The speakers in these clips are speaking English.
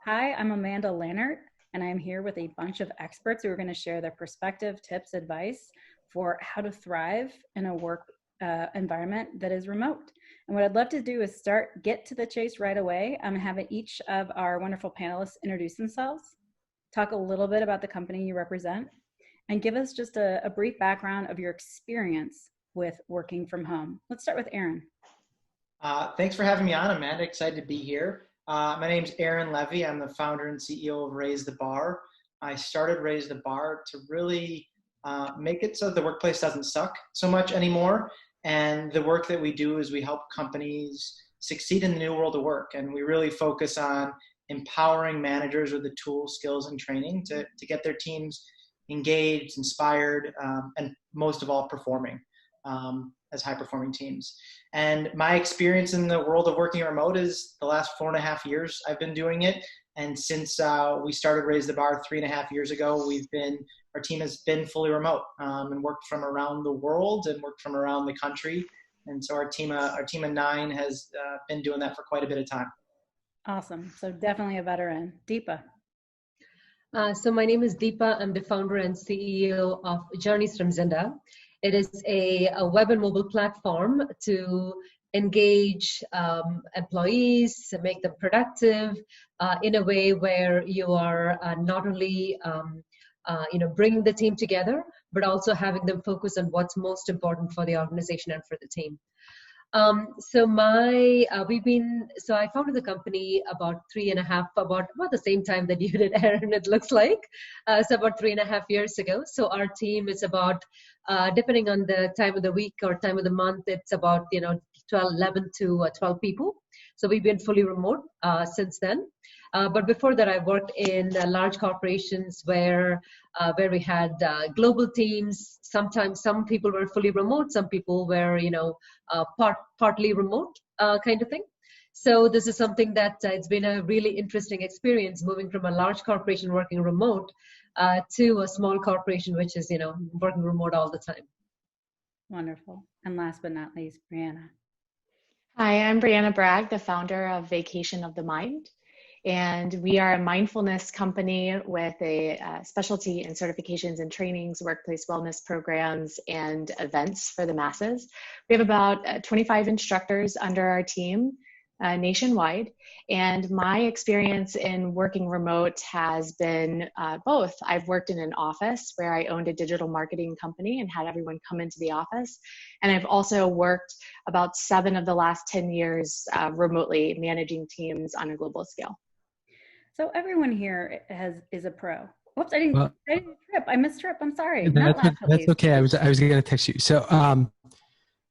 Hi, I'm Amanda Lannert, and I'm here with a bunch of experts who are going to share their perspective, tips, advice for how to thrive in a work environment that is remote. And what I'd love to do is get to the chase right away. I'm having each of our wonderful panelists introduce themselves, talk a little bit about the company you represent, and give us just a brief background of your experience with working from home. Let's start with Aaron. Thanks for having me on, Amanda. Excited to be here. My name's Aaron Levy. I'm the founder and CEO of Raise the Bar. I started Raise the Bar to really make it so the workplace doesn't suck so much anymore. And the work that we do is we help companies succeed in the new world of work. And we really focus on empowering managers with the tools, skills, and training to get their teams engaged, inspired, and most of all, performing as high-performing teams. And my experience in the world of working remote is the last 4.5 years I've been doing it. And since we started Raise the Bar 3.5 years ago, our team has been fully remote and worked from around the world and worked from around the country. And so our team of 9 has been doing that for quite a bit of time. Awesome. So definitely a veteran. Deepa. So my name is Deepa. I'm the founder and CEO of Journyz from Zinda. It is a web and mobile platform to engage employees, make them productive in a way where you are not only bringing the team together, but also having them focus on what's most important for the organization and for the team. So I founded the company about the same time that you did, Aaron, it looks like. So about 3.5 years ago. So our team is about, depending on the time of the week or time of the month, it's about 11 to 12 people. So we've been fully remote since then. But before that, I worked in large corporations where we had global teams. Sometimes some people were fully remote, some people were, partly remote kind of thing. So this is something that it's been a really interesting experience moving from a large corporation working remote to a small corporation, which is, working remote all the time. Wonderful. And last but not least, Briana. Hi, I'm Briana Bragg, the founder of Vacation of the Mind. And we are a mindfulness company with a specialty in certifications and trainings, workplace wellness programs, and events for the masses. We have about 25 instructors under our team nationwide. And my experience in working remote has been both. I've worked in an office where I owned a digital marketing company and had everyone come into the office. And I've also worked about 7 of the last 10 years remotely managing teams on a global scale. So everyone here is a pro. Whoops, I didn't Trip. I missed Trip. I'm sorry. That's okay. I was going to text you. So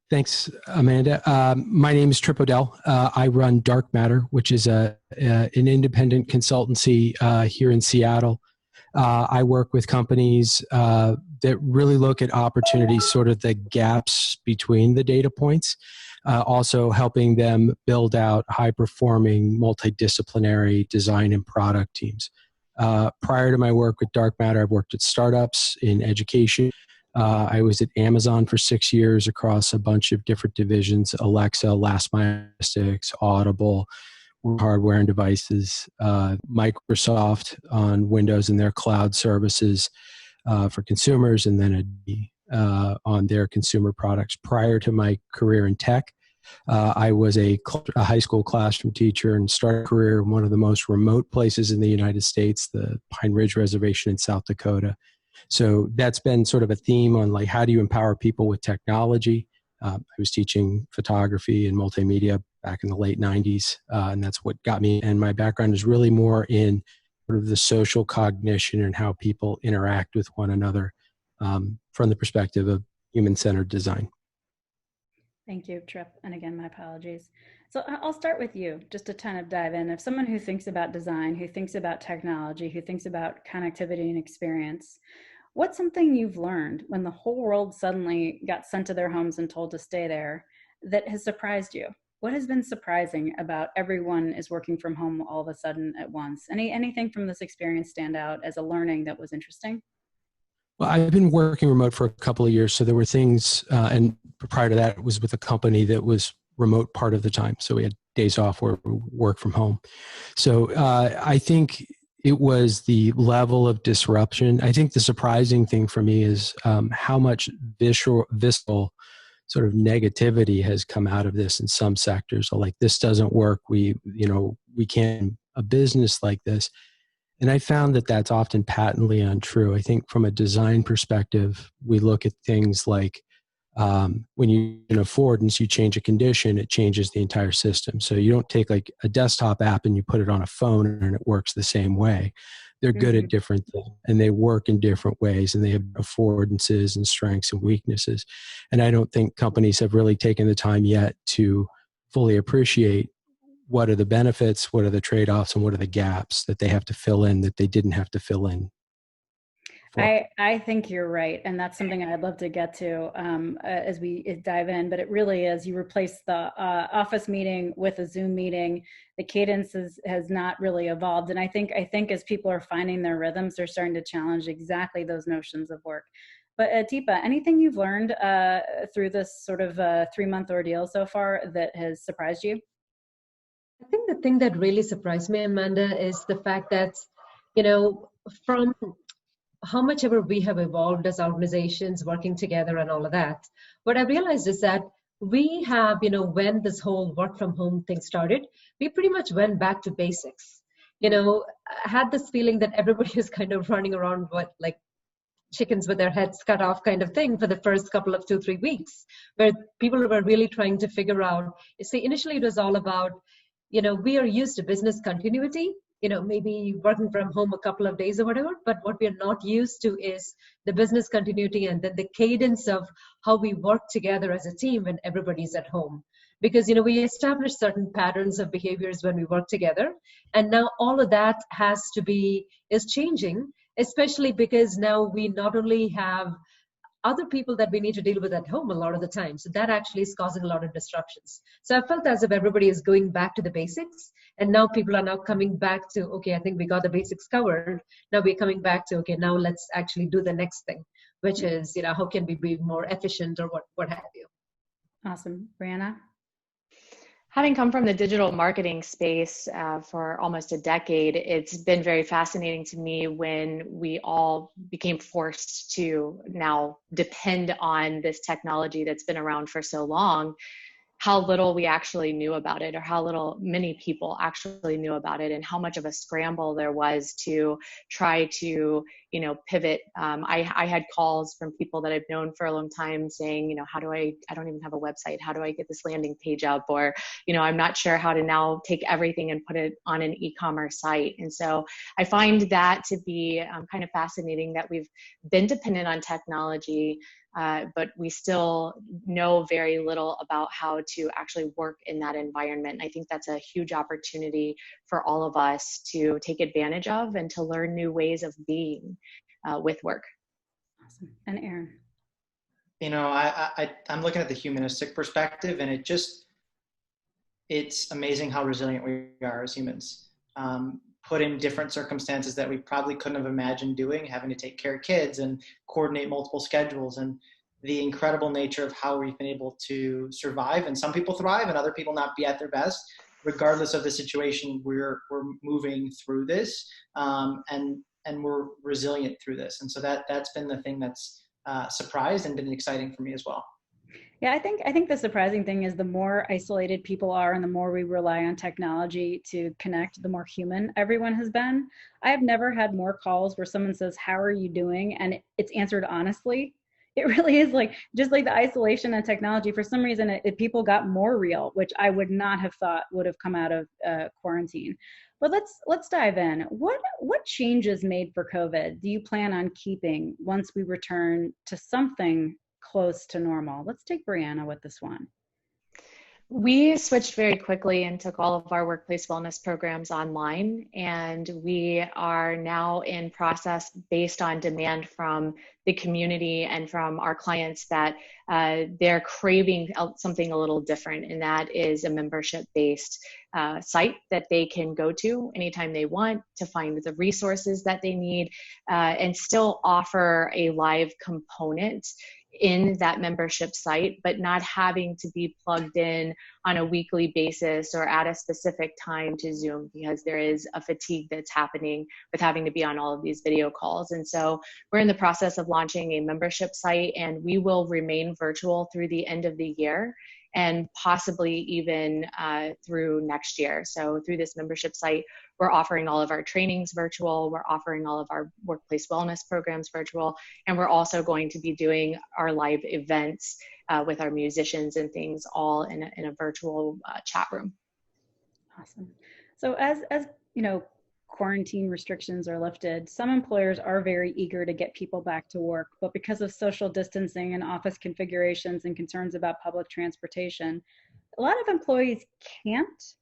thanks, Amanda. My name is Trip Odell. I run Dark Matter, which is an independent consultancy here in Seattle. I work with companies that really look at opportunities, sort of the gaps between the data points. Also helping them build out high-performing, multidisciplinary design and product teams. Prior to my work with Dark Matter, I've worked at startups in education. I was at Amazon for 6 years across a bunch of different divisions: Alexa, Last Mile Logistics, Audible, hardware and devices, Microsoft on Windows and their cloud services for consumers, and then on their consumer products. Prior to my career in tech, I was a high school classroom teacher and started a career in one of the most remote places in the United States, the Pine Ridge Reservation in South Dakota. So that's been sort of a theme on how do you empower people with technology. I was teaching photography and multimedia back in the late 90s, and that's what got me. And my background is really more in sort of the social cognition and how people interact with one another from the perspective of human-centered design. Thank you, Trip. And again, my apologies. So I'll start with you, just to kind of dive in. If someone who thinks about design, who thinks about technology, who thinks about connectivity and experience, what's something you've learned when the whole world suddenly got sent to their homes and told to stay there that has surprised you? What has been surprising about everyone is working from home all of a sudden at once? Anything from this experience stand out as a learning that was interesting? Well, I've been working remote for a couple of years, so there were things, and prior to that, it was with a company that was remote part of the time. So we had days off where we work from home. So I think it was the level of disruption. I think the surprising thing for me is how much visceral sort of negativity has come out of this in some sectors. So like, this doesn't work. We can't a business like this. And I found that that's often patently untrue. I think from a design perspective, we look at things like when you in affordance, you change a condition, it changes the entire system. So you don't take like a desktop app and you put it on a phone and it works the same way. They're good at different things and they work in different ways and they have affordances and strengths and weaknesses. And I don't think companies have really taken the time yet to fully appreciate what are the benefits, what are the trade-offs, and what are the gaps that they have to fill in that they didn't have to fill in. I think you're right. And that's something I'd love to get to as we dive in, but it really is, you replace the office meeting with a Zoom meeting. The cadence has not really evolved. And I think as people are finding their rhythms, they're starting to challenge exactly those notions of work. But Deepa, anything you've learned through this sort of 3-month ordeal so far that has surprised you? I think the thing that really surprised me, Amanda, is the fact that, from how much ever we have evolved as organizations working together and all of that, what I realized is that we have, when this whole work from home thing started, we pretty much went back to basics. I had this feeling that everybody is kind of running around like chickens with their heads cut off kind of thing for the first couple of 2-3 weeks, where people were really trying to figure out, initially it was all about, we are used to business continuity, maybe working from home a couple of days or whatever, but what we're not used to is the business continuity and then the cadence of how we work together as a team when everybody's at home. Because, we establish certain patterns of behaviors when we work together. And now all of that is changing, especially because now we not only have other people that we need to deal with at home a lot of the time. So that actually is causing a lot of disruptions. So I felt as if everybody is going back to the basics. And now people are now coming back to, okay, I think we got the basics covered. Now we're coming back to, okay, now let's actually do the next thing, which is, how can we be more efficient or what have you. Awesome. Briana? Having come from the digital marketing space for almost a decade, it's been very fascinating to me when we all became forced to now depend on this technology that's been around for so long, how little we actually knew about it, or how many people actually knew about it, and how much of a scramble there was to try to, pivot. I had calls from people that I've known for a long time saying, I don't even have a website. How do I get this landing page up? Or, I'm not sure how to now take everything and put it on an e-commerce site. And so I find that to be kind of fascinating that we've been dependent on technology, but we still know very little about how to actually work in that environment. I think that's a huge opportunity for all of us to take advantage of and to learn new ways of being with work. Awesome. And Aaron? I'm looking at the humanistic perspective, and it's amazing how resilient we are as humans. Put in different circumstances that we probably couldn't have imagined doing, having to take care of kids and coordinate multiple schedules, and the incredible nature of how we've been able to survive. And some people thrive and other people not be at their best. Regardless of the situation, we're moving through this, and we're resilient through this. And so that's been the thing that's surprised and been exciting for me as well. Yeah, I think the surprising thing is the more isolated people are and the more we rely on technology to connect, the more human everyone has been. I have never had more calls where someone says, "How are you doing?" and it's answered honestly. It really is just like the isolation and technology. For some reason, people got more real, which I would not have thought would have come out of quarantine. But let's dive in. What changes made for COVID do you plan on keeping once we return to something close to normal? Let's take Briana with this one. We switched very quickly and took all of our workplace wellness programs online, and we are now in process based on demand from the community and from our clients that they're craving something a little different, and that is a membership-based site that they can go to anytime they want to find the resources that they need and still offer a live component in that membership site, but not having to be plugged in on a weekly basis or at a specific time to Zoom, because there is a fatigue that's happening with having to be on all of these video calls. And so we're in the process of launching a membership site, and we will remain virtual through the end of the year and possibly even through next year. So through this membership site, we're offering all of our trainings virtual, we're offering all of our workplace wellness programs virtual, and we're also going to be doing our live events with our musicians and things all in a virtual chat room. Awesome. So as you know, quarantine restrictions are lifted, some employers are very eager to get people back to work, but because of social distancing and office configurations and concerns about public transportation, a lot of employees can't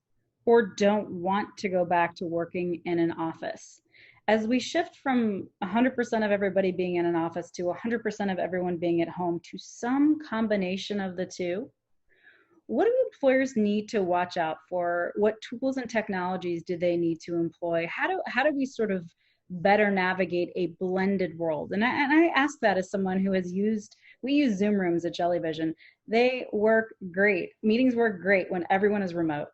or don't want to go back to working in an office. As we shift from 100% of everybody being in an office to 100% of everyone being at home to some combination of the two, what do employers need to watch out for? What tools and technologies do they need to employ? How do we sort of better navigate a blended world? And I ask that as someone who we use Zoom rooms at Jellyvision. They work great. Meetings work great when everyone is remote.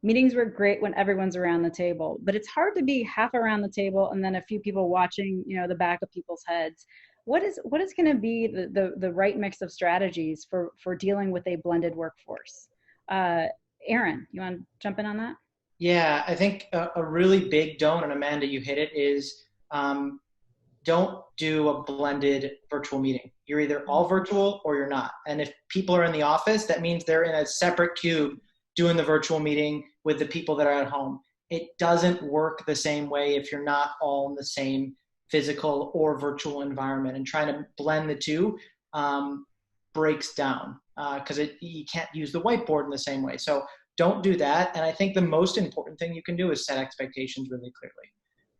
Meetings work great when everyone's around the table, but it's hard to be half around the table and then a few people watching, the back of people's heads. What is going to be the right mix of strategies for dealing with a blended workforce? Aaron, you want to jump in on that? Yeah, I think a really big don't, and Amanda, you hit it, is don't do a blended virtual meeting. You're either all virtual or you're not. And if people are in the office, that means they're in a separate cube doing the virtual meeting with the people that are at home. It doesn't work the same way if you're not all in the same physical or virtual environment, and trying to blend the two breaks down because you can't use the whiteboard in the same way. So don't do that. And I think the most important thing you can do is set expectations really clearly.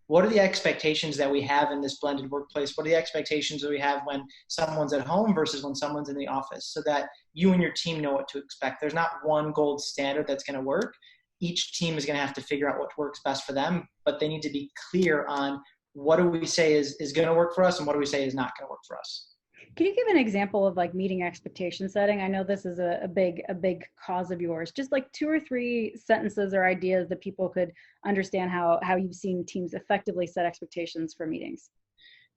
What are the expectations that we have in this blended workplace? What are the expectations that we have when someone's at home versus when someone's in the office, so that you and your team know what to expect? There's not one gold standard that's going to work. Each team is going to have to figure out what works best for them, but they need to be clear on what do we say is going to work for us and what do we say is not going to work for us. Can you give an example of like meeting expectation setting? I know this is a big cause of yours. Just like 2 or 3 sentences or ideas that people could understand how you've seen teams effectively set expectations for meetings.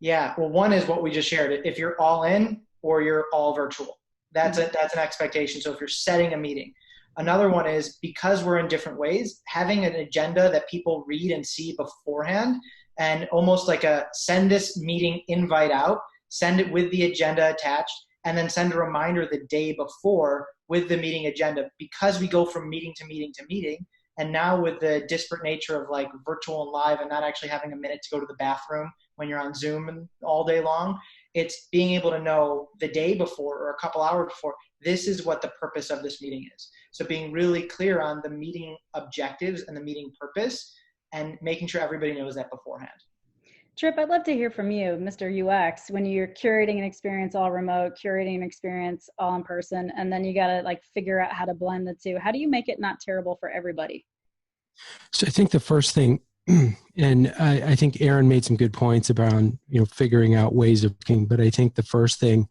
Yeah, well, one is what we just shared. If you're all in or you're all virtual, that's an expectation. So if you're setting a meeting. Another one is, because we're in different ways, having an agenda that people read and see beforehand, and almost like send this meeting invite out, send it with the agenda attached, and then send a reminder the day before with the meeting agenda, because we go from meeting to meeting to meeting. And now with the disparate nature of like virtual and live and not actually having a minute to go to the bathroom when you're on Zoom and all day long, it's being able to know the day before or a couple hours before, this is what the purpose of this meeting is. So being really clear on the meeting objectives and the meeting purpose, and making sure everybody knows that beforehand. Trip, I'd love to hear from you, Mr. UX, when you're curating an experience all remote, curating an experience all in person, and then you got to like figure out how to blend the two. How do you make it not terrible for everybody? So I think the first thing, and I think Aaron made some good points about, figuring out ways of working, but I think the first thing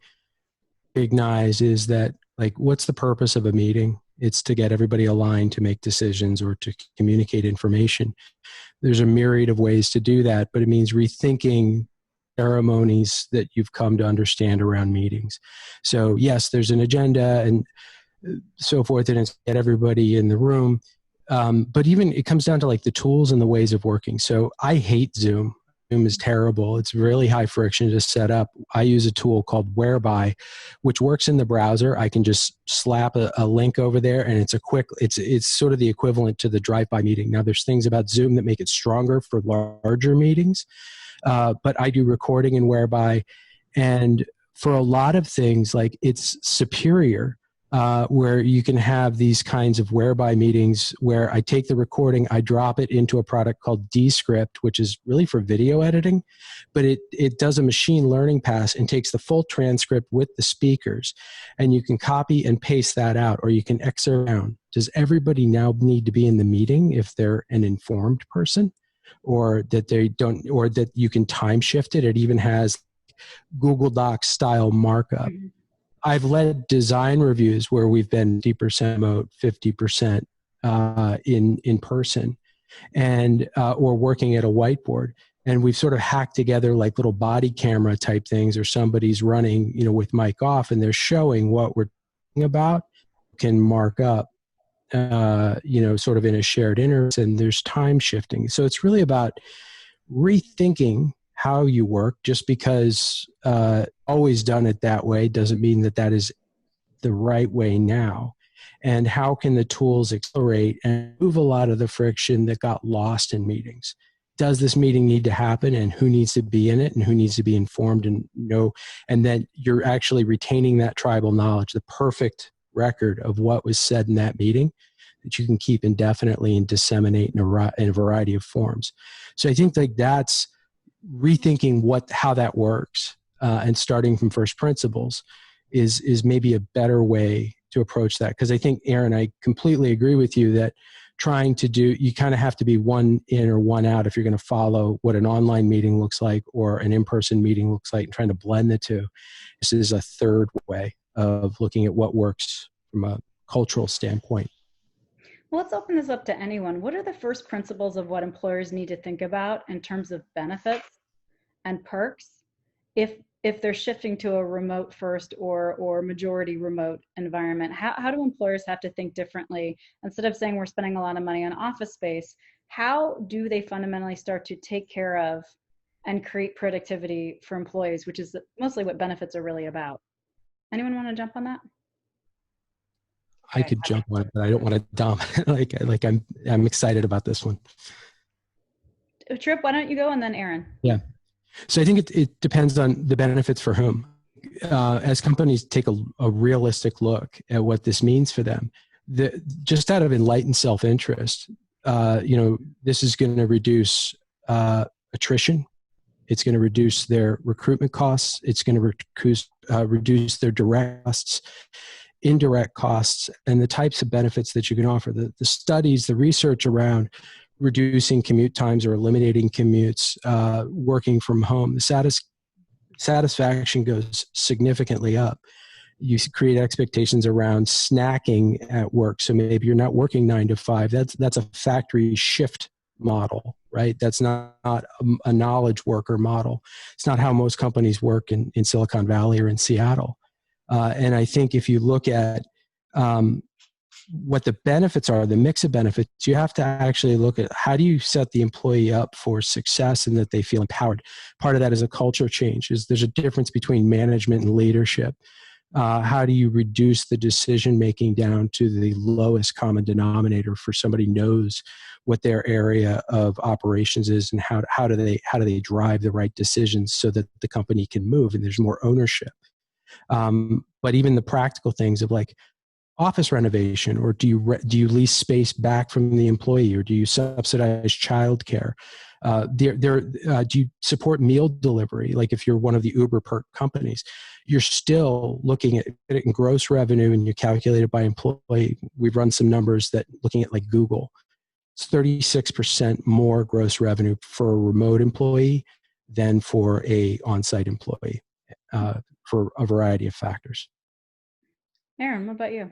to recognize is that, like, what's the purpose of a meeting? It's to get everybody aligned to make decisions or to communicate information. There's a myriad of ways to do that, but it means rethinking ceremonies that you've come to understand around meetings. So yes, there's an agenda and so forth, and it's get everybody in the room. But even it comes down to like the tools and the ways of working. So I hate Zoom. Zoom is terrible. It's really high friction to set up. I use a tool called Whereby, which works in the browser. I can just slap a link over there, and it's sort of the equivalent to the drive-by meeting. Now, there's things about Zoom that make it stronger for larger meetings, but I do recording in Whereby, and for a lot of things, like, it's superior. Where you can have these kinds of Whereby meetings where I take the recording, I drop it into a product called Descript, which is really for video editing, but it does a machine learning pass and takes the full transcript with the speakers, and you can copy and paste that out, or you can excerpt down. Does everybody now need to be in the meeting if they're an informed person, or that they don't, or that you can time shift it? It even has Google Docs style markup. I've led design reviews where we've been 50% remote, 50% in person, and or working at a whiteboard. And we've sort of hacked together like little body camera type things, or somebody's running, with mic off, and they're showing what we're talking about, can mark up, sort of in a shared interest, and there's time shifting. So it's really about rethinking how you work. Just because always done it that way doesn't mean that that is the right way now. And how can the tools accelerate and move a lot of the friction that got lost in meetings? Does this meeting need to happen, and who needs to be in it, and who needs to be informed and know? And then you're actually retaining that tribal knowledge, the perfect record of what was said in that meeting that you can keep indefinitely and disseminate in a variety of forms. So I think like that's rethinking how that works, and starting from first principles is maybe a better way to approach that. Because I think, Aaron, I completely agree with you that you kind of have to be one in or one out if you're going to follow what an online meeting looks like or an in-person meeting looks like, and trying to blend the two. This is a third way of looking at what works from a cultural standpoint. Well, let's open this up to anyone. What are the first principles of what employers need to think about in terms of benefits and perks if they're shifting to a remote first or majority remote environment? How do employers have to think differently? Instead of saying we're spending a lot of money on office space, how do they fundamentally start to take care of and create productivity for employees, which is mostly what benefits are really about? Anyone want to jump on that? I could jump on it, but I don't want to dominate. like I'm excited about this one. Trip, why don't you go, and then Aaron? Yeah. So I think it depends on the benefits for whom. As companies take a realistic look at what this means for them, just out of enlightened self-interest, this is going to reduce attrition. It's going to reduce their recruitment costs. It's going to reduce their direct costs, indirect costs, and the types of benefits that you can offer. The studies, the research around reducing commute times or eliminating commutes, working from home, the satisfaction goes significantly up. You create expectations around snacking at work. So maybe you're not working 9 to 5. That's a factory shift model, right? That's not a knowledge worker model. It's not how most companies work in Silicon Valley or in Seattle. And I think if you look at what the benefits are, the mix of benefits, you have to actually look at how do you set the employee up for success and that they feel empowered. Part of that is a culture change. There's a difference between management and leadership. How do you reduce the decision making down to the lowest common denominator for somebody knows what their area of operations is, and how do they drive the right decisions so that the company can move and there's more ownership. But even the practical things of like office renovation, or do you lease space back from the employee, or do you subsidize childcare? Do you support meal delivery? Like if you're one of the Uber perk companies, you're still looking at it in gross revenue and you calculate it by employee. We've run some numbers that looking at like Google, it's 36% more gross revenue for a remote employee than for a on-site employee, for a variety of factors. Aaron, what about you?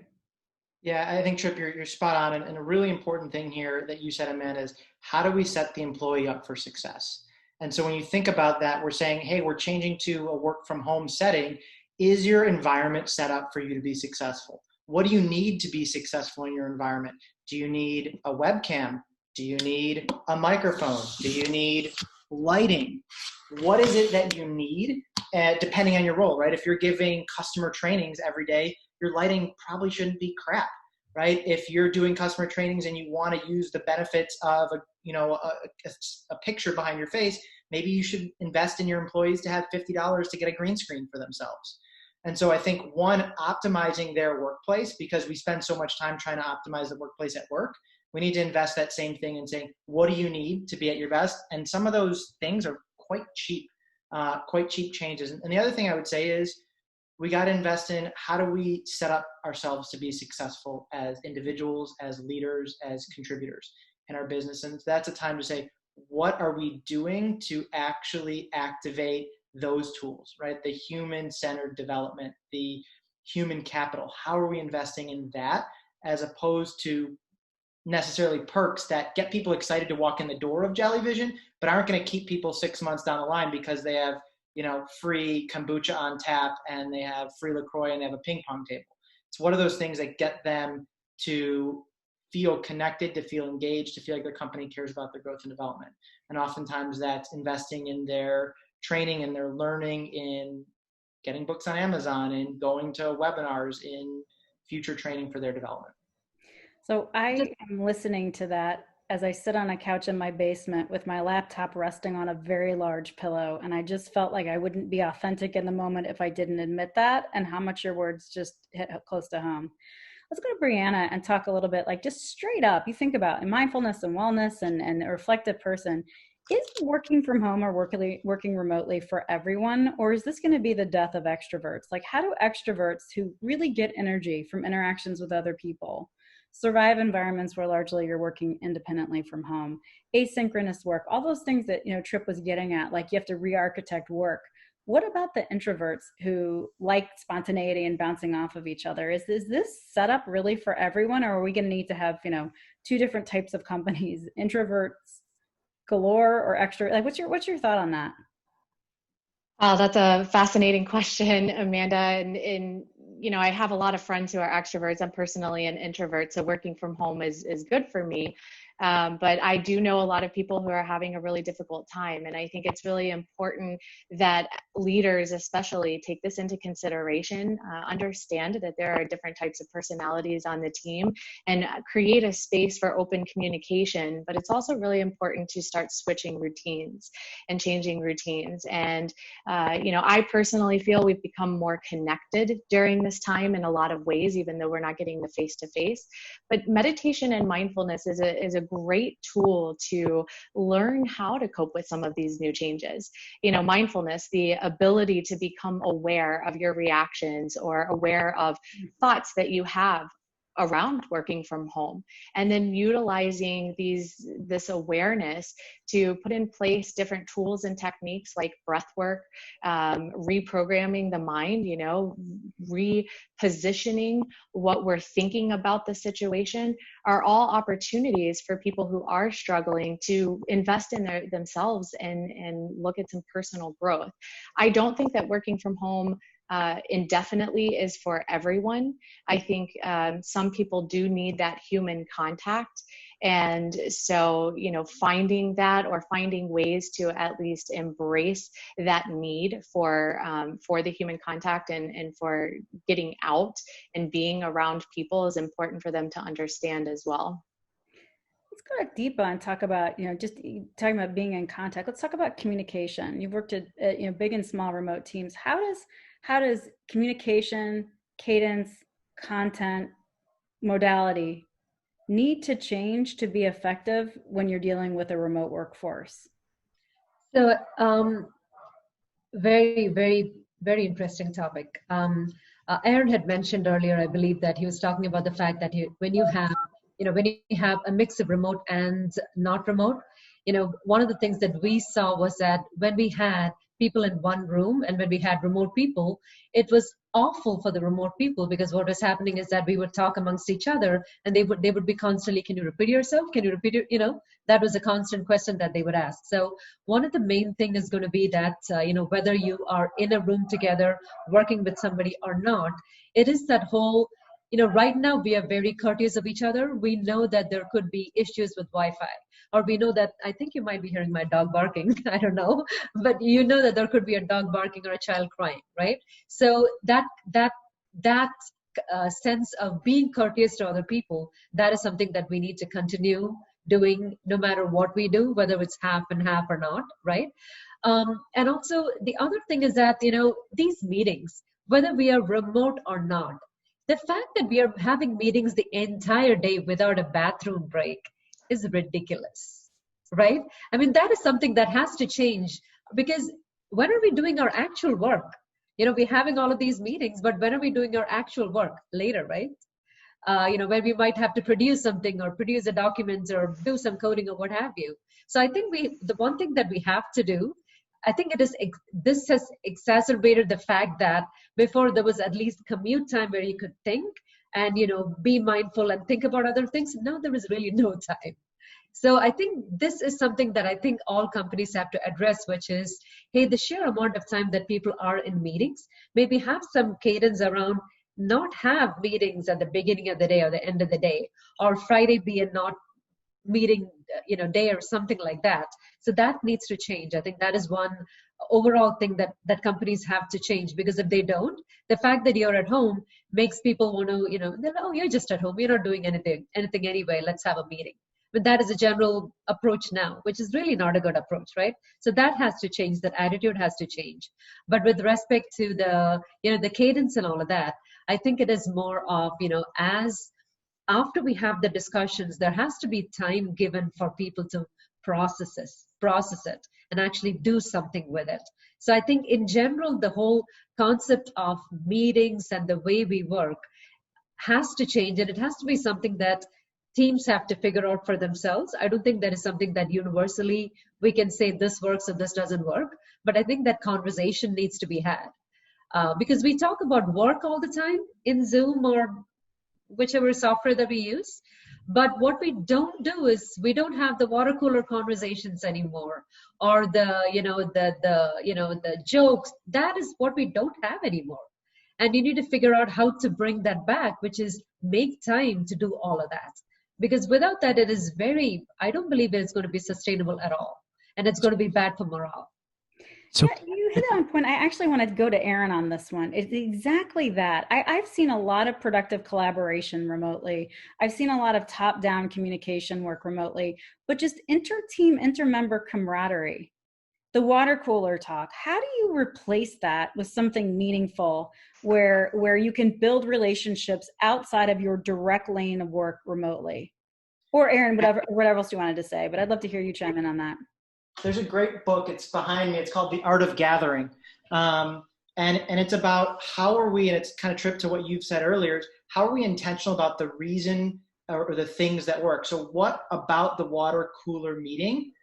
Yeah, I think, Trip, you're spot on. And a really important thing here that you said, Amanda, is how do we set the employee up for success? And so when you think about that, we're saying, hey, we're changing to a work from home setting. Is your environment set up for you to be successful? What do you need to be successful in your environment? Do you need a webcam? Do you need a microphone? Do you need lighting? What is it that you need, depending on your role, right? If you're giving customer trainings every day, your lighting probably shouldn't be crap, right? If you're doing customer trainings and you want to use the benefits of a picture behind your face, maybe you should invest in your employees to have $50 to get a green screen for themselves. And so I think, one, optimizing their workplace, because we spend so much time trying to optimize the workplace at work. We need to invest that same thing in saying, what do you need to be at your best? And some of those things are quite cheap changes. And the other thing I would say is, we got to invest in how do we set up ourselves to be successful as individuals, as leaders, as contributors in our business. And that's a time to say, what are we doing to actually activate those tools, right? The human-centered development, the human capital? How are we investing in that as opposed to necessarily perks that get people excited to walk in the door of Jellyvision, but aren't going to keep people 6 months down the line because they have, free kombucha on tap and they have free LaCroix and they have a ping pong table. It's what are those things that get them to feel connected, to feel engaged, to feel like their company cares about their growth and development. And oftentimes that's investing in their training and their learning, in getting books on Amazon and going to webinars, in future training for their development. So I am listening to that as I sit on a couch in my basement with my laptop resting on a very large pillow. And I just felt like I wouldn't be authentic in the moment if I didn't admit that, and how much your words just hit close to home. Let's go to Briana and talk a little bit, like, just straight up, you think about in mindfulness and wellness and a reflective person, is working from home or working remotely for everyone, or is this going to be the death of extroverts? Like, how do extroverts who really get energy from interactions with other people survive environments where largely you're working independently from home? Asynchronous work, all those things that, Trip was getting at, like you have to re-architect work. What about the introverts who like spontaneity and bouncing off of each other? Is this setup really for everyone, or are we going to need to have, two different types of companies, introverts galore or extra? Like, what's your thought on that? Oh, that's a fascinating question, Amanda. And I have a lot of friends who are extroverts. I'm personally an introvert, so working from home is good for me. But I do know a lot of people who are having a really difficult time. And I think it's really important that leaders especially take this into consideration, understand that there are different types of personalities on the team, and create a space for open communication. But it's also really important to start switching routines and changing routines. And, I personally feel we've become more connected during this time in a lot of ways, even though we're not getting the face-to-face. But meditation and mindfulness is a great tool to learn how to cope with some of these new changes. Mindfulness, the ability to become aware of your reactions or aware of thoughts that you have around working from home, and then utilizing this awareness to put in place different tools and techniques like breath work, reprogramming the mind, repositioning what we're thinking about the situation, are all opportunities for people who are struggling to invest in themselves and look at some personal growth. I don't think that working from home indefinitely is for everyone. I think some people do need that human contact. And so, finding that, or finding ways to at least embrace that need for the human contact and for getting out and being around people is important for them to understand as well. Let's go to Deepa and talk about, just talking about being in contact. Let's talk about communication. You've worked at big and small remote teams. How does communication, cadence, content, modality need to change to be effective when you're dealing with a remote workforce? So, very, very, very interesting topic. Aaron had mentioned earlier, I believe, that he was talking about the fact that when you have a mix of remote and not remote, one of the things that we saw was that when we had people in one room and when we had remote people, it was awful for the remote people, because what was happening is that we would talk amongst each other and they would be constantly, can you repeat yourself? Can you repeat that was a constant question that they would ask. So one of the main thing is going to be that, whether you are in a room together working with somebody or not, it is that whole, right now we are very courteous of each other. We know that there could be issues with Wi-Fi, or we know that, I think you might be hearing my dog barking, I don't know, but that there could be a dog barking or a child crying, right? So that sense of being courteous to other people, that is something that we need to continue doing no matter what we do, whether it's half and half or not, right? And also the other thing is that, these meetings, whether we are remote or not, the fact that we are having meetings the entire day without a bathroom break is ridiculous, right? I mean, that is something that has to change, because when are we doing our actual work? We're having all of these meetings, but when are we doing our actual work? Later, right? When we might have to produce something or produce a document or do some coding or what have you. So I think the one thing that we have to do, I think this has exacerbated the fact that before there was at least commute time where you could think and, be mindful and think about other things. Now there is really no time. So I think this is something that I think all companies have to address, which is, hey, the sheer amount of time that people are in meetings, maybe have some cadence around not have meetings at the beginning of the day or the end of the day, or Friday be a not meeting, day or something like that. So that needs to change. I think that is one overall thing that companies have to change, because if they don't, the fact that you're at home makes people want to, oh, you're just at home, you're not doing anything anyway, let's have a meeting. But that is a general approach now, which is really not a good approach, right? So that has to change, that attitude has to change. But with respect to the cadence and all of that, I think it is more of, as after we have the discussions, there has to be time given for people to process it and actually do something with it. So I think in general, the whole concept of meetings and the way we work has to change, and it has to be something that teams have to figure out for themselves. I don't think that is something that universally we can say this works or this doesn't work, but I think that conversation needs to be had. Because we talk about work all the time in Zoom or whichever software that we use, but what we don't do is we don't have the water cooler conversations anymore, or the jokes. That is what we don't have anymore. And you need to figure out how to bring that back, which is make time to do all of that. Because without that, I don't believe it's going to be sustainable at all. And it's going to be bad for morale. So yeah, you hit on a point. I actually want to go to Aaron on this one. It's exactly that. I've seen a lot of productive collaboration remotely. I've seen a lot of top-down communication work remotely, but just inter-team, inter-member camaraderie. The water cooler talk. How do you replace that with something meaningful where you can build relationships outside of your direct lane of work remotely? Or Aaron, whatever else you wanted to say, but I'd love to hear you chime in on that. There's a great book. It's behind me. It's called The Art of Gathering. And it's about how are we, and it's kind of trip to what you've said earlier, how are we intentional about the reason or the things that work? So what about the water cooler meeting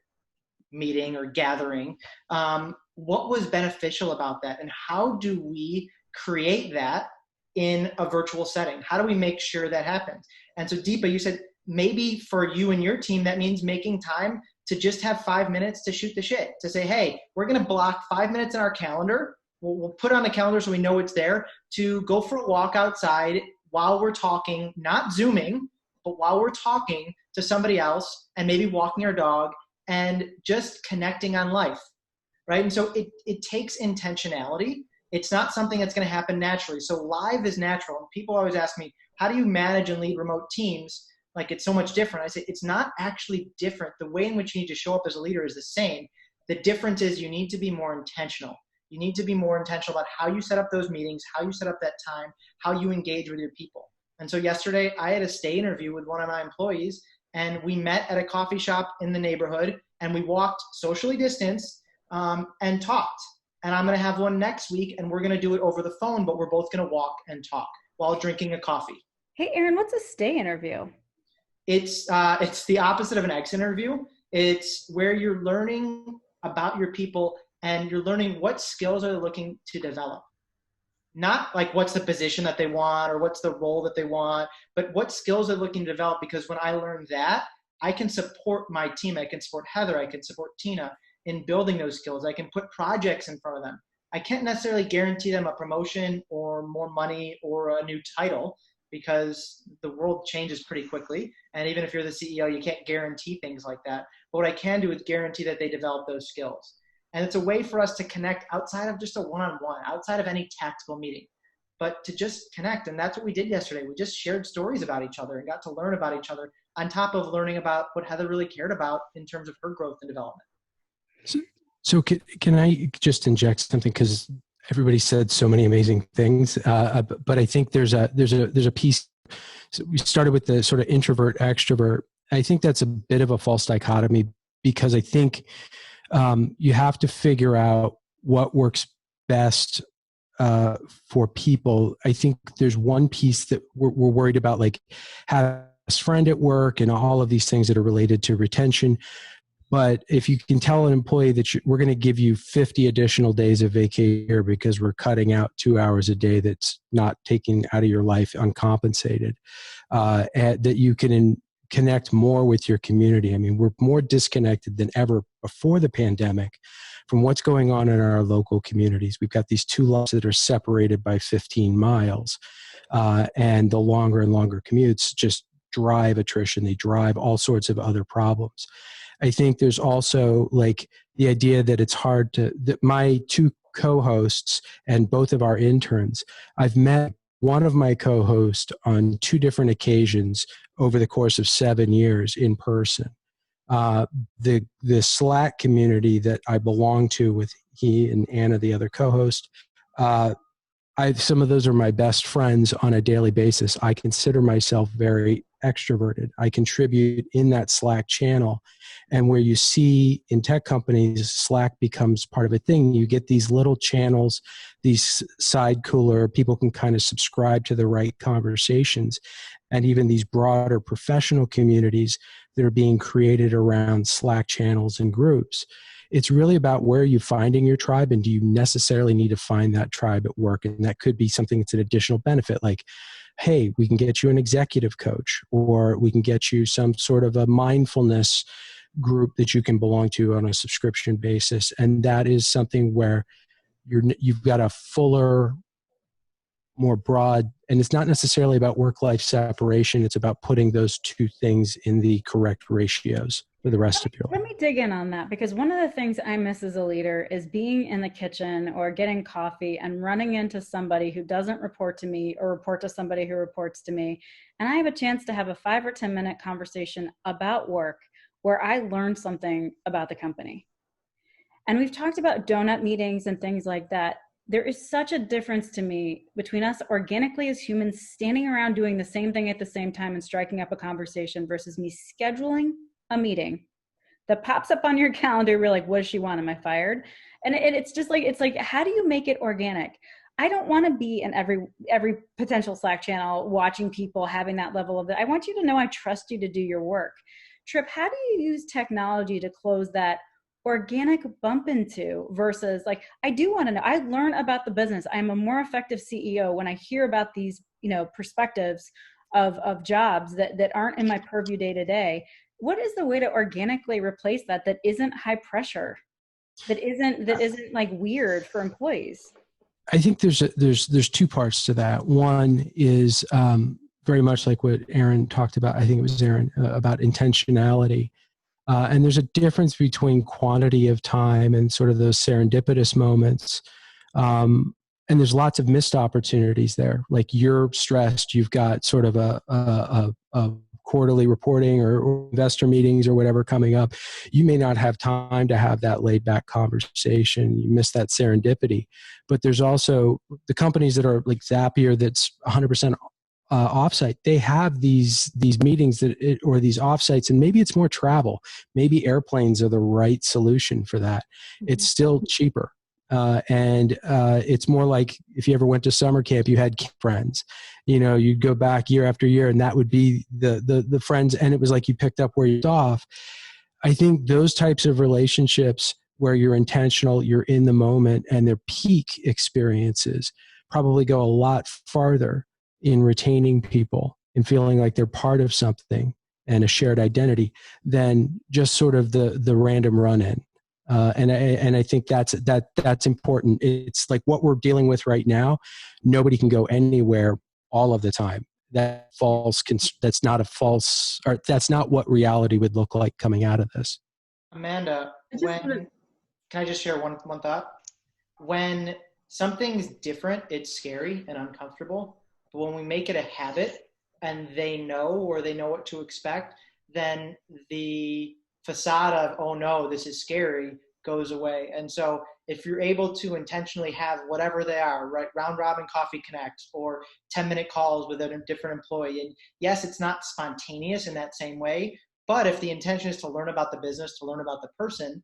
or gathering, what was beneficial about that? And how do we create that in a virtual setting? How do we make sure that happens? And so Deepa, you said maybe for you and your team, that means making time to just have 5 minutes to shoot the shit, to say, hey, we're going to block 5 minutes in our calendar. We'll put it on the calendar so we know it's there, to go for a walk outside while we're talking, not Zooming, but while we're talking to somebody else and maybe walking our dog and just connecting on life, right? And so it takes intentionality. It's not something that's going to happen naturally. So live is natural. And people always ask me, how do you manage and lead remote teams? Like, it's so much different. I say, it's not actually different. The way in which you need to show up as a leader is the same. The difference is you need to be more intentional. You need to be more intentional about how you set up those meetings, how you set up that time, how you engage with your people. And so yesterday I had a stay interview with one of my employees, and we met at a coffee shop in the neighborhood, and we walked socially distanced and talked. And I'm going to have one next week, and we're going to do it over the phone, but we're both going to walk and talk while drinking a coffee. Hey, Aaron, what's a stay interview? It's the opposite of an exit interview. It's where you're learning about your people and you're learning what skills are they looking to develop. Not like what's the position that they want or what's the role that they want, but what skills they're looking to develop. Because when I learn that, I can support my team. I can support Heather. I can support Tina in building those skills. I can put projects in front of them. I can't necessarily guarantee them a promotion or more money or a new title, because the world changes pretty quickly. And even if you're the CEO, you can't guarantee things like that. But what I can do is guarantee that they develop those skills. And it's a way for us to connect outside of just a one-on-one, outside of any tactical meeting, but to just connect. And that's what we did yesterday. We just shared stories about each other and got to learn about each other, on top of learning about what Heather really cared about in terms of her growth and development. So can I just inject something? Because everybody said so many amazing things, but I think there's a piece. So we started with the sort of introvert extrovert. I think that's a bit of a false dichotomy, because I think you have to figure out what works best for people. I think there's one piece that we're worried about, like having a best friend at work and all of these things that are related to retention. But if you can tell an employee that we're going to give you 50 additional days of vacation because we're cutting out 2 hours a day that's not taken out of your life uncompensated, and that you can connect more with your community. I mean, we're more disconnected than ever before the pandemic from what's going on in our local communities. We've got these two lots that are separated by 15 miles, and the longer and longer commutes just drive attrition. They drive all sorts of other problems. I think there's also like the idea that it's hard that my two co-hosts and both of our interns, I've met one of my co-hosts on 2 different occasions over the course of 7 years in person. The Slack community that I belong to with he and Anna, the other co-host, some of those are my best friends on a daily basis. I consider myself very extroverted. I contribute in that Slack channel. And where you see in tech companies, Slack becomes part of a thing. You get these little channels, these side cooler, people can kind of subscribe to the right conversations, and even these broader professional communities that are being created around Slack channels and groups. It's really about where you're finding your tribe, and do you necessarily need to find that tribe at work? And that could be something that's an additional benefit, like, hey, we can get you an executive coach, or we can get you some sort of a mindfulness group that you can belong to on a subscription basis. And that is something where you've got a fuller, more broad, and it's not necessarily about work-life separation. It's about putting those two things in the correct ratios for the rest of your life. Let me dig in on that, because one of the things I miss as a leader is being in the kitchen or getting coffee and running into somebody who doesn't report to me or report to somebody who reports to me. And I have a chance to have a 5 or 10 minute conversation about work where I learn something about the company. And we've talked about donut meetings and things like that. There is such a difference to me between us organically as humans standing around doing the same thing at the same time and striking up a conversation versus me scheduling a meeting that pops up on your calendar. You're like, what does she want? Am I fired? And it's just like, it's like, how do you make it organic? I don't want to be in every potential Slack channel watching people having that level of it. I want you to know I trust you to do your work. Trip, how do you use technology to close that organic bump into versus like, I do want to know, I learn about the business. I'm a more effective CEO when I hear about these, perspectives of jobs that aren't in my purview day to day. What is the way to organically replace that isn't high pressure, that isn't like weird for employees? I think there's 2 parts to that. One is very much like what Aaron talked about. I think it was Aaron about intentionality. And there's a difference between quantity of time and sort of those serendipitous moments. And there's lots of missed opportunities there. Like you're stressed, you've got sort of a quarterly reporting or investor meetings or whatever coming up. You may not have time to have that laid back conversation. You miss that serendipity. But there's also the companies that are like Zapier that's 100% offsite. They have these meetings or these offsites, and maybe it's more travel. Maybe airplanes are the right solution for that. Mm-hmm. It's still cheaper. And it's more like if you ever went to summer camp, you had friends, you'd go back year after year, and that would be the friends. And it was like you picked up where you left off. I think those types of relationships where you're intentional, you're in the moment, and they're peak experiences probably go a lot farther in retaining people and feeling like they're part of something and a shared identity than just sort of the random run-in. And I think that's important. It's like what we're dealing with right now. Nobody can go anywhere all of the time. That's not what reality would look like coming out of this. Amanda, can I just share one thought? When something's different, it's scary and uncomfortable. But when we make it a habit and they know what to expect, then the facade of, oh no, this is scary, goes away. And so if you're able to intentionally have whatever they are, right, round robin coffee connects or 10-minute calls with a different employee. And yes, it's not spontaneous in that same way, but if the intention is to learn about the business, to learn about the person,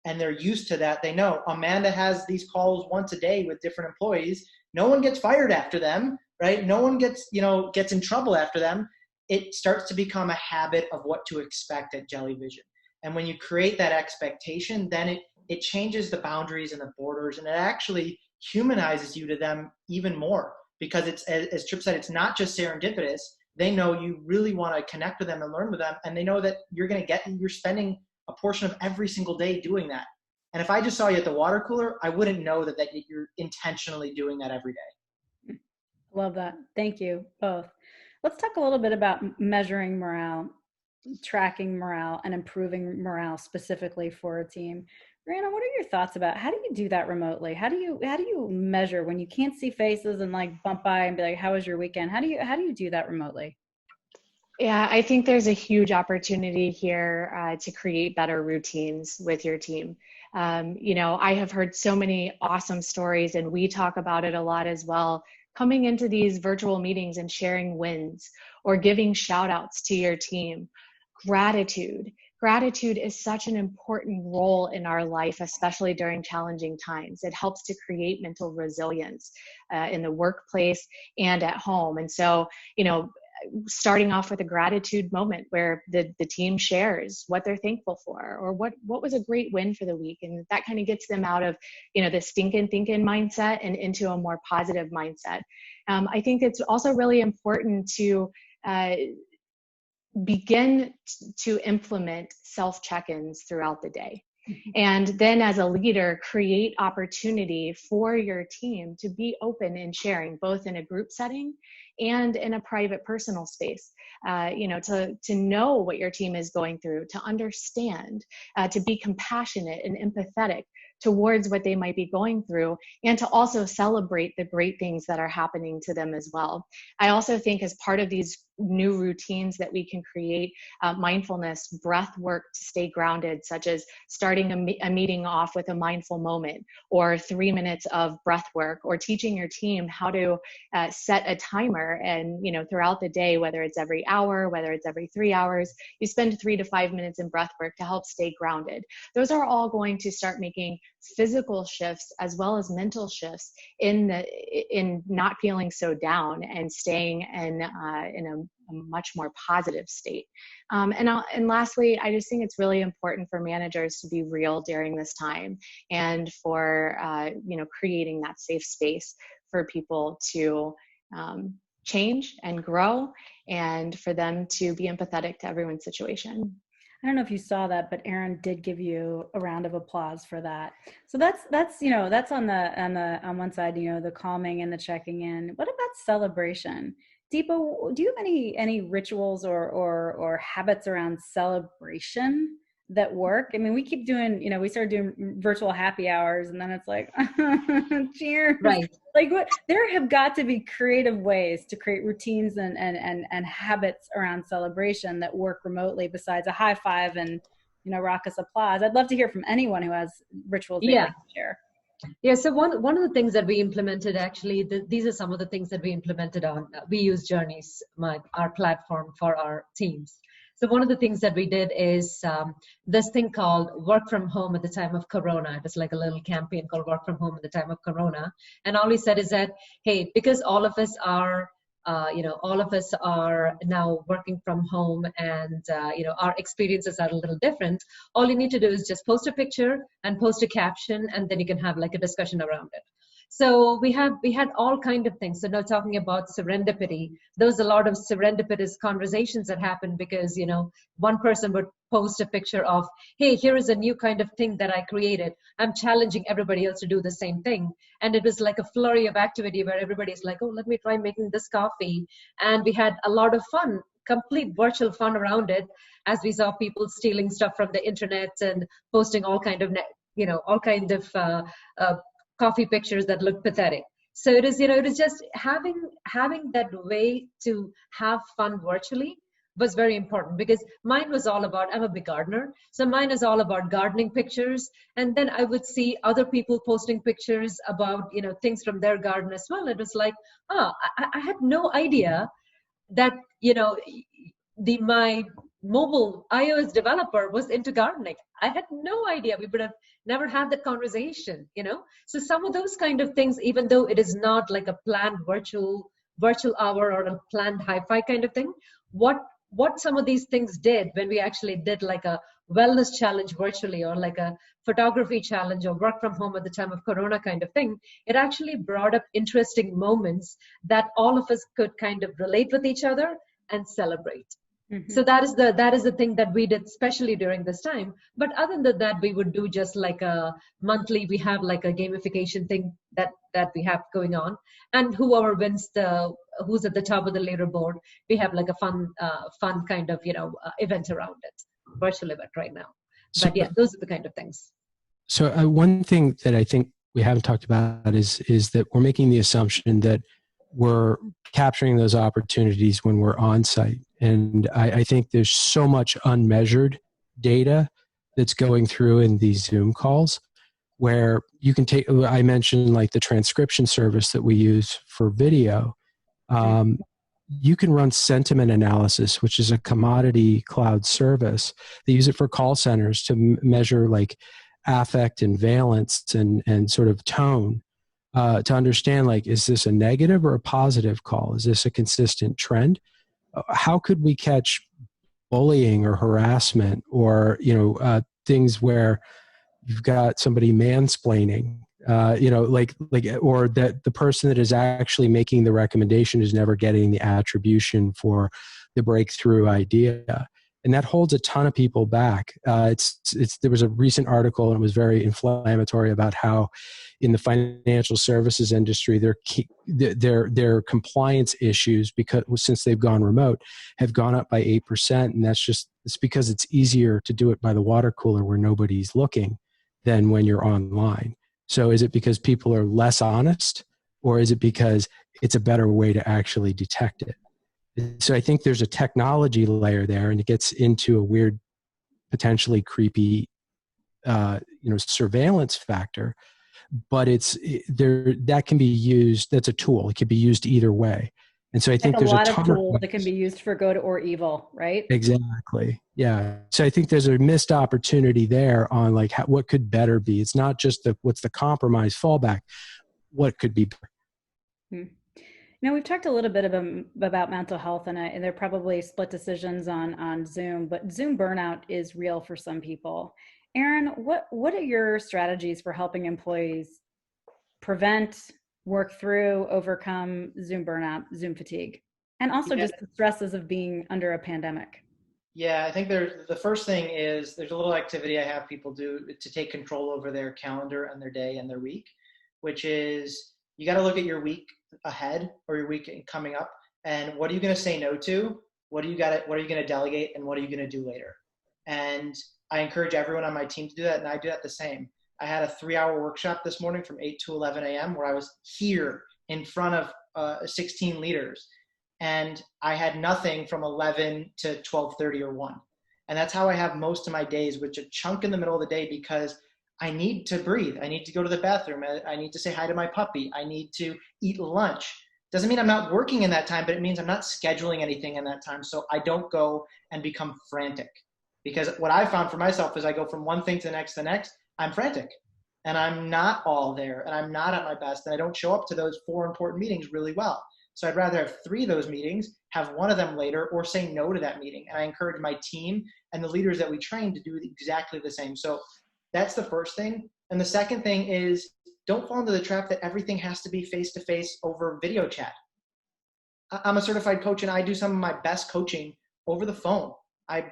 and they're used to that, they know Amanda has these calls once a day with different employees. No one gets fired after them, right? No one gets in trouble after them. It starts to become a habit of what to expect at Jellyvision. And when you create that expectation, then it changes the boundaries and the borders, and it actually humanizes you to them even more, because it's, as Trip said, it's not just serendipitous. They know you really want to connect with them and learn with them, and they know that you're spending a portion of every single day doing that. And if I just saw you at the water cooler, I wouldn't know that you're intentionally doing that every day. Love that. Thank you both. Let's talk a little bit about measuring morale, tracking morale, and improving morale specifically for a team. Briana, what are your thoughts about how do you do that remotely? How do you measure when you can't see faces and like bump by and be like, how was your weekend? How do you do that remotely? Yeah, I think there's a huge opportunity here to create better routines with your team. I have heard so many awesome stories, and we talk about it a lot as well, coming into these virtual meetings and sharing wins or giving shout outs to your team. Gratitude is such an important role in our life, especially during challenging times. It helps to create mental resilience in the workplace and at home. And so, starting off with a gratitude moment where the team shares what they're thankful for, or what was a great win for the week. And that kind of gets them out of, the stinking thinking mindset and into a more positive mindset. I think it's also really important to begin to implement self check-ins throughout the day. And then as a leader, create opportunity for your team to be open and sharing, both in a group setting and in a private personal space, to know what your team is going through, to understand, to be compassionate and empathetic towards what they might be going through, and to also celebrate the great things that are happening to them as well. I also think as part of these new routines that we can create, mindfulness, breath work to stay grounded, such as starting a meeting off with a mindful moment, or 3 minutes of breath work, or teaching your team how to set a timer, and throughout the day, whether it's every hour, whether it's every 3 hours, you spend 3 to 5 minutes in breath work to help stay grounded. Those are all going to start making physical shifts as well as mental shifts in not feeling so down and staying in a much more positive state. And lastly, I just think it's really important for managers to be real during this time, and for creating that safe space for people to change and grow, and for them to be empathetic to everyone's situation. I don't know if you saw that, but Aaron did give you a round of applause for that. So that's on one side, the calming and the checking in. What about celebration? Deepa, do you have any rituals or habits around celebration that work? I mean, we keep doing, we started doing virtual happy hours, and then it's like, cheers. Right. Like what? There have got to be creative ways to create routines and habits around celebration that work remotely, besides a high five and, raucous applause. I'd love to hear from anyone who has rituals they like to share. Yeah, so one of the things that we implemented, actually, these are some of the things that we implemented on, we use Journyz, our platform for our teams. So one of the things that we did is this thing called Work From Home at the Time of Corona. It was like a little campaign called Work From Home at the Time of Corona. And all we said is that, hey, because all of us are now working from home, and our experiences are a little different. All you need to do is just post a picture and post a caption, and then you can have like a discussion around it. So we had all kind of things. So now talking about serendipity, there was a lot of serendipitous conversations that happened because, one person would post a picture of, hey, here is a new kind of thing that I created. I'm challenging everybody else to do the same thing. And it was like a flurry of activity where everybody's like, oh, let me try making this coffee. And we had a lot of fun, complete virtual fun around it, as we saw people stealing stuff from the internet and posting all kind of coffee pictures that look pathetic. So it is just having that way to have fun virtually was very important, because mine was all about, I'm a big gardener, so mine is all about gardening pictures. And then I would see other people posting pictures about, things from their garden as well. It was like, I had no idea that, my mobile iOS developer was into gardening. I had no idea. We would have never had that conversation, So some of those kind of things, even though it is not like a planned virtual hour or a planned hi-fi kind of thing, what some of these things did when we actually did like a wellness challenge virtually, or like a photography challenge, or work from home at the time of Corona kind of thing, it actually brought up interesting moments that all of us could kind of relate with each other and celebrate. Mm-hmm. So that is the thing that we did, especially during this time. But other than that, we would do just like a monthly, we have like a gamification thing that we have going on, and whoever wins who's at the top of the leaderboard, we have like a fun kind of event around it, virtual event right now. But yeah, those are the kind of things. So one thing that I think we haven't talked about is that we're making the assumption that we're capturing those opportunities when we're on site. And I think there's so much unmeasured data that's going through in these Zoom calls, where you can take, I mentioned like the transcription service that we use for video. You can run sentiment analysis, which is a commodity cloud service. They use it for call centers to measure like affect and valence and sort of tone, to understand, like, is this a negative or a positive call? Is this a consistent trend? How could we catch bullying or harassment, or things where you've got somebody mansplaining, or that the person that is actually making the recommendation is never getting the attribution for the breakthrough idea. And that holds a ton of people back. There was a recent article, and it was very inflammatory, about how in the financial services industry, their compliance issues, because since they've gone remote, have gone up by 8%. And it's because it's easier to do it by the water cooler where nobody's looking than when you're online. So is it because people are less honest, or is it because it's a better way to actually detect it? So I think there's a technology layer there, and it gets into a weird, potentially creepy, surveillance factor. But that can be used. That's a tool. It can be used either way. And so I think there's a lot of tools that can be used for good or evil, right? Exactly. Yeah. So I think there's a missed opportunity there on like what could better be. It's not just what's the compromise fallback. What could be better. Now, we've talked a little bit about mental health, and there are probably split decisions on Zoom, but Zoom burnout is real for some people. Aaron, what are your strategies for helping employees prevent, work through, overcome Zoom burnout, Zoom fatigue, and also just the stresses of being under a pandemic? Yeah, I think the first thing is there's a little activity I have people do to take control over their calendar and their day and their week, which is you got to look at your week ahead or your week coming up, and what are you going to say no to? What are you going to delegate, and what are you going to do later? And I encourage everyone on my team to do that, and I do that the same. I had a 3-hour workshop this morning from 8 to 11 a.m. where I was here in front of 16 leaders, and I had nothing from 11 to 12:30 or 1. And that's how I have most of my days, which a chunk in the middle of the day, because I need to breathe. I need to go to the bathroom. I need to say hi to my puppy. I need to eat lunch. Doesn't mean I'm not working in that time, but it means I'm not scheduling anything in that time. So I don't go and become frantic, because what I found for myself is I go from one thing to the next, I'm frantic, and I'm not all there, and I'm not at my best, and I don't show up to those 4 important meetings really well. So I'd rather have 3 of those meetings, have one of them later, or say no to that meeting. And I encourage my team and the leaders that we train to do exactly the same. So that's the first thing. And the second thing is, don't fall into the trap that everything has to be face-to-face over video chat. I'm a certified coach, and I do some of my best coaching over the phone.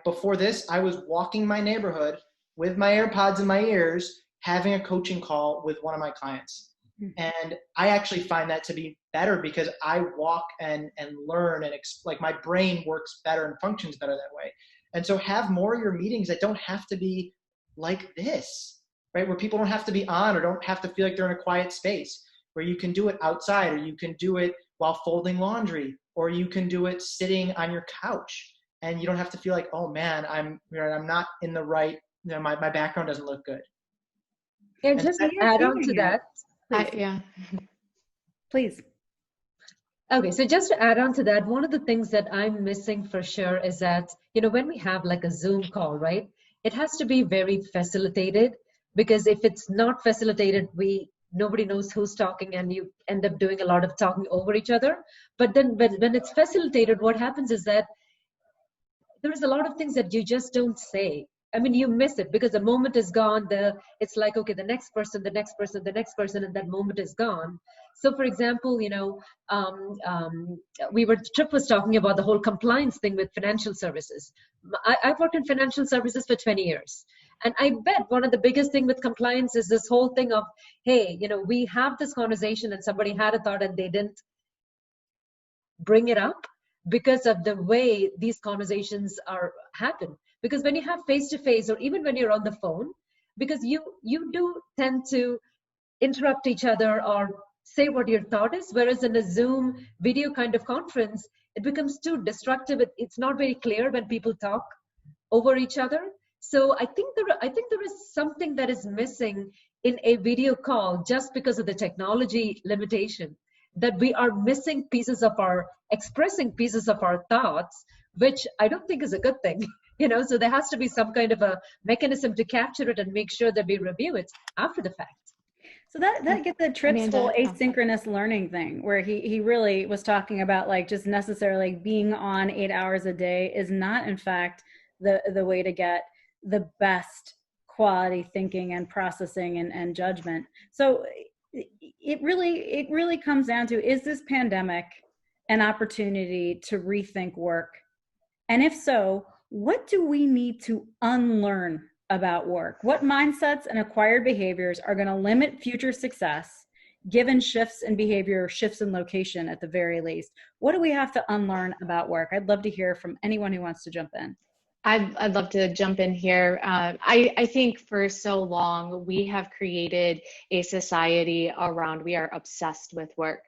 Before this, I was walking my neighborhood with my AirPods in my ears, having a coaching call with one of my clients. And I actually find that to be better, because I walk and learn, and like my brain works better and functions better that way. And so have more of your meetings that don't have to be like this, right? Where people don't have to be on, or don't have to feel like they're in a quiet space, where you can do it outside, or you can do it while folding laundry, or you can do it sitting on your couch, and you don't have to feel like, oh man, I'm not in the right, my background doesn't look good. And just to add on to that. Please. Okay, so just to add on to that, one of the things that I'm missing for sure is that, when we have like a Zoom call, right, it has to be very facilitated, because if it's not facilitated, nobody knows who's talking, and you end up doing a lot of talking over each other. But then when it's facilitated, what happens is that there's a lot of things that you just don't say. I mean, you miss it because the moment is gone. It's like, okay, the next person, the next person, the next person, and that moment is gone. So, for example, Trip was talking about the whole compliance thing with financial services. I've worked in financial services for 20 years. And I bet one of the biggest thing with compliance is this whole thing of, hey, we have this conversation and somebody had a thought and they didn't bring it up because of the way these conversations happen. Because when you have face-to-face or even when you're on the phone, because you do tend to interrupt each other or say what your thought is, whereas in a Zoom video kind of conference, it becomes too destructive. It's not very clear when people talk over each other. So I think there is something that is missing in a video call just because of the technology limitation, that we are missing expressing pieces of our thoughts, which I don't think is a good thing. So there has to be some kind of a mechanism to capture it and make sure that we review it after the fact. So that gets the Tripp's whole asynchronous learning thing, where he really was talking about like just necessarily being on 8 hours a day is not in fact the way to get the best quality thinking and processing and judgment. So it really comes down to, is this pandemic an opportunity to rethink work? And if so, what do we need to unlearn about work? What mindsets and acquired behaviors are going to limit future success, given shifts in behavior, shifts in location at the very least? What do we have to unlearn about work? I'd love to hear from anyone who wants to jump in. I'd love to jump in here. I think for so long, we have created a society around, we are obsessed with work.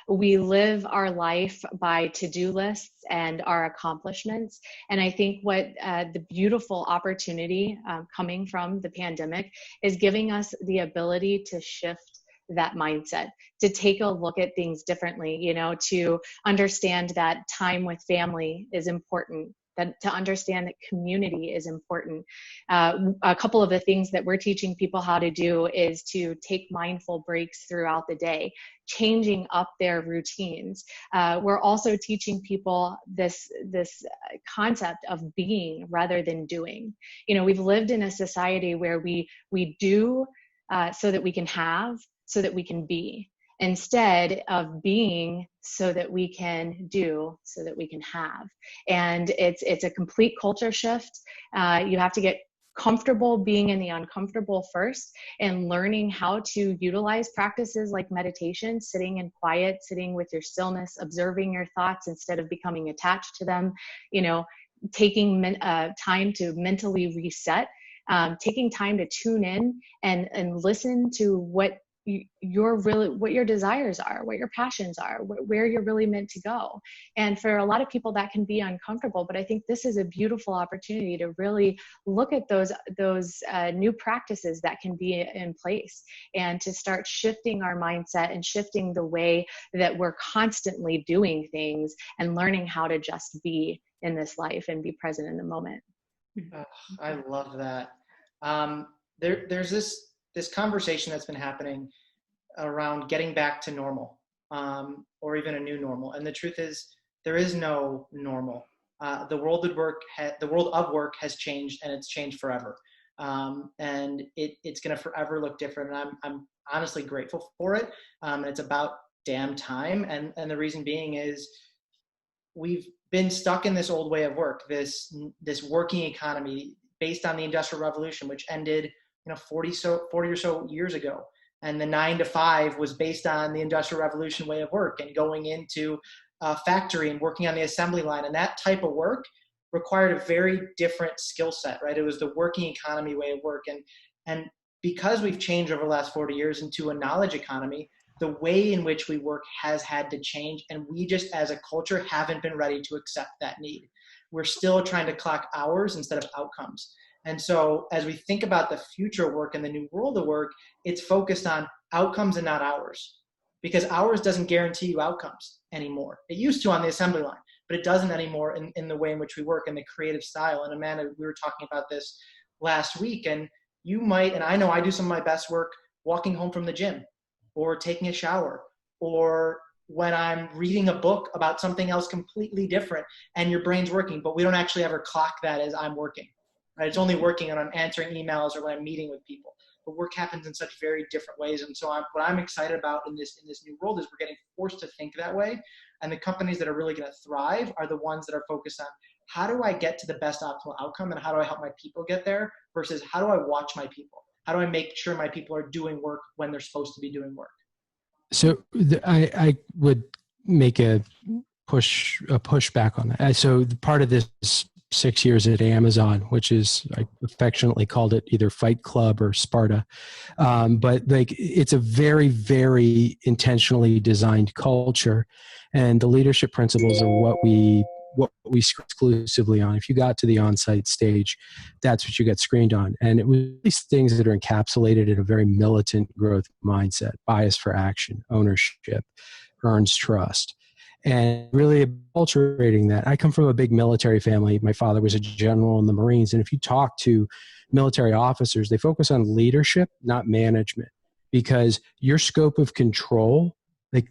We live our life by to-do lists and our accomplishments. And I think what the beautiful opportunity coming from the pandemic is giving us the ability to shift that mindset, to take a look at things differently, to understand that time with family is important, that to understand that community is important. A couple of the things that we're teaching people how to do is to take mindful breaks throughout the day, changing up their routines. We're also teaching people this concept of being rather than doing. We've lived in a society where we do so that we can have, so that we can be, instead of being so that we can do, so that we can have. And it's a complete culture shift. You have to get comfortable being in the uncomfortable first and learning how to utilize practices like meditation, sitting in quiet, sitting with your stillness, observing your thoughts instead of becoming attached to them, taking time to mentally reset, taking time to tune in and listen to what your desires are, what your passions are, where you're really meant to go. And for a lot of people that can be uncomfortable, but I think this is a beautiful opportunity to really look at those new practices that can be in place and to start shifting our mindset and shifting the way that we're constantly doing things and learning how to just be in this life and be present in the moment. Oh, I love that. There's this conversation that's been happening around getting back to normal, or even a new normal. And the truth is, there is no normal. The world of work has changed, and it's changed forever. And it's going to forever look different. And I'm honestly grateful for it. And it's about damn time. And the reason being is we've been stuck in this old way of work, this working economy based on the Industrial Revolution, which ended 40 or so years ago. And the 9 to 5 was based on the Industrial Revolution way of work and going into a factory and working on the assembly line. And that type of work required a very different skill set, right? It was the working economy way of work. And because we've changed over the last 40 years into a knowledge economy, the way in which we work has had to change. And we just, as a culture, haven't been ready to accept that need. We're still trying to clock hours instead of outcomes. And so as we think about the future of work and the new world of work, it's focused on outcomes and not hours, because hours doesn't guarantee you outcomes anymore. It used to on the assembly line, but it doesn't anymore in the way in which we work and the creative style. And Amanda, we were talking about this last week, and you might, and I know I do some of my best work walking home from the gym or taking a shower or when I'm reading a book about something else completely different and your brain's working, but we don't actually ever clock that as I'm working. right? It's only working when I'm answering emails or when I'm meeting with people. But work happens in such very different ways. And so what I'm excited about in this new world is we're getting forced to think that way. And the companies that are really going to thrive are the ones that are focused on how do I get to the best optimal outcome and how do I help my people get there versus how do I watch my people? How do I make sure my people are doing work when they're supposed to be doing work? So I would make a pushback on that. So part of this 6 years at Amazon, which is, I affectionately called it either Fight Club or Sparta. But like, it's a very, very intentionally designed culture. And the leadership principles are what we exclusively on. If you got to the on-site stage, that's what you got screened on. And it was these things that are encapsulated in a very militant growth mindset: bias for action, ownership, earns trust. And really acculturating that. I come from a big military family. My father was a general in the Marines. And if you talk to military officers, they focus on leadership, not management, because your scope of control, like,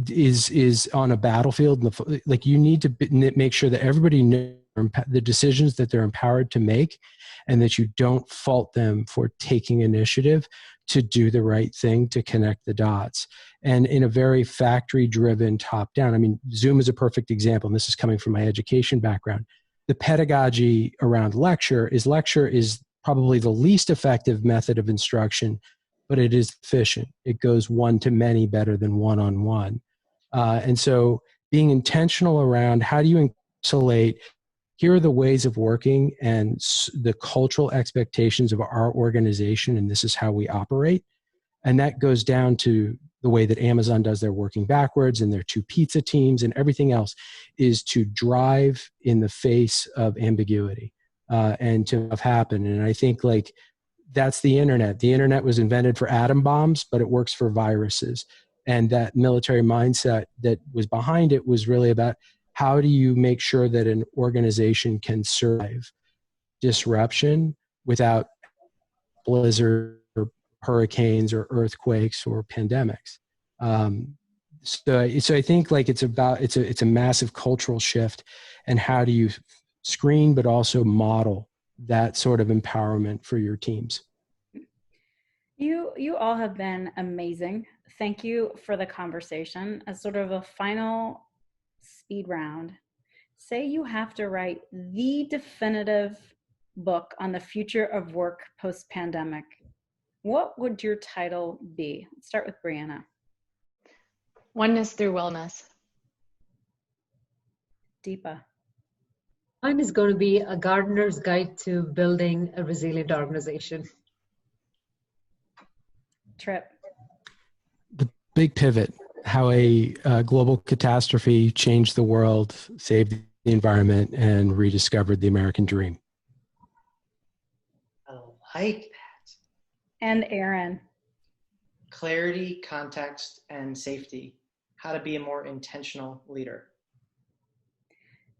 is on a battlefield. Like, you need to make sure that everybody knows the decisions that they're empowered to make, and that you don't fault them for taking initiative to do the right thing, to connect the dots. And in a very factory-driven top-down, I mean, Zoom is a perfect example, and this is coming from my education background. The pedagogy around lecture is probably the least effective method of instruction, but it is efficient. It goes one-to-many better than one-on-one. And so being intentional around how do you encapsulate, here are the ways of working and the cultural expectations of our organization, and this is how we operate. And that goes down to the way that Amazon does their working backwards and their 2 pizza teams and everything else, is to drive in the face of ambiguity and to have happen. And I think, like, that's the internet. The internet was invented for atom bombs, but it works for viruses. And that military mindset that was behind it was really about, how do you make sure that an organization can survive disruption without blizzards or hurricanes or earthquakes or pandemics? So I think, like, it's a massive cultural shift, and how do you screen but also model that sort of empowerment for your teams? You all have been amazing. Thank you for the conversation. As sort of a final speed round, say you have to write the definitive book on the future of work post-pandemic, what would your title be? Let's start with Briana. Oneness through wellness. Deepa. Mine is going to be A Gardener's Guide to Building a Resilient Organization. Trip. The Big Pivot: how a global catastrophe changed the world, saved the environment, and rediscovered the American dream. I like that. And Aaron. Clarity, context, and safety. How to be a more intentional leader.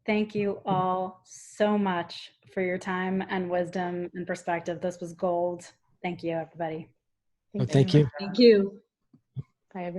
Thank you all so much for your time and wisdom and perspective. This was gold. Thank you, everybody. Thank you. Thank you. Bye, everyone.